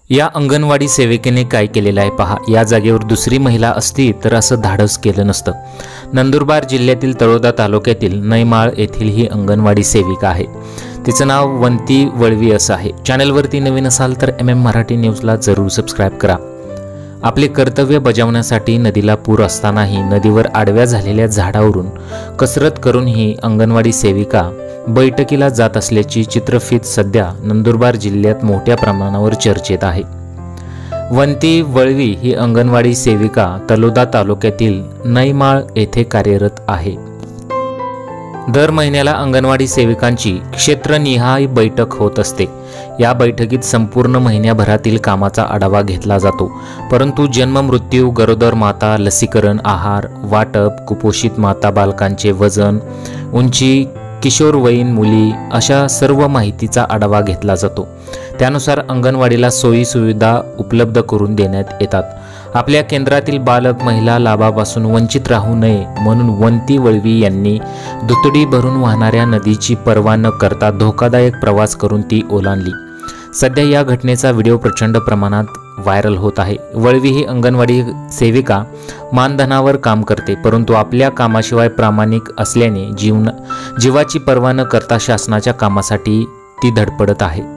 या अंगणवाडी सेविकेने काय केलेलं आहे पहा। या जागेवर दुसरी महिला असती तर असं धाडस केलं नसतं। नंदुरबार जिल्ह्यातील तळोदा तालुक्यातील नैमाळ येथील ही अंगणवाडी सेविका आहे। तिचं नाव वंती वळवी असं आहे। चॅनलवरती नवीन असाल तर मराठी न्यूजला जरूर सबस्क्राईब करा। आपले कर्तव्य बजावण्यासाठी नदीला पूर असतानाही नदीवर आडव्या झालेल्या झाडावरून कसरत करून ही अंगणवाडी सेविका बैठकीला जात असल्याची चित्रफित सध्या नंदुरबार जिल्ह्यात मोठ्या प्रमाणावर चर्चेत आहे। वंती वळवी ही अंगणवाडी सेविका तळोदा तालुक्यातील नैमाळ येथे कार्यरत आहे। दर महिन्याला अंगणवाडी सेविकांची क्षेत्रनिहाय बैठक होत असते। या बैठकीत संपूर्ण महिन्याभरातील कामाचा आढावा घेतला जातो। परंतु जन्म, मृत्यू, गरोदर माता, लसीकरण, आहार वाटप, कुपोषित माता बालकांचे वजन, उंची, किशोरवयीन मुली अशा सर्व माहितीचा आढावा घेतला जातो। त्यानुसार अंगणवाडीला सोयी सुविधा उपलब्ध करून देण्यात येतात। आपल्या केंद्रातील बालक महिला लाभापासून वंचित राहू नये म्हणून वंती वळवी यांनी दुतडी भरून वाहणाऱ्या नदीची पर्वा न करता धोकादायक प्रवास करून ती ओलांडली। सध्या या घटनेचा व्हिडिओ प्रचंड प्रमाणात व्हायरल होत आहे। वळवी ही अंगणवाडी सेविका मानधनावर काम करते, परंतु आपल्या कामाशिवाय प्रामाणिक असल्याने जीवाची पर्वा न करता शासनाच्या कामासाठी ती धडपडत आहे।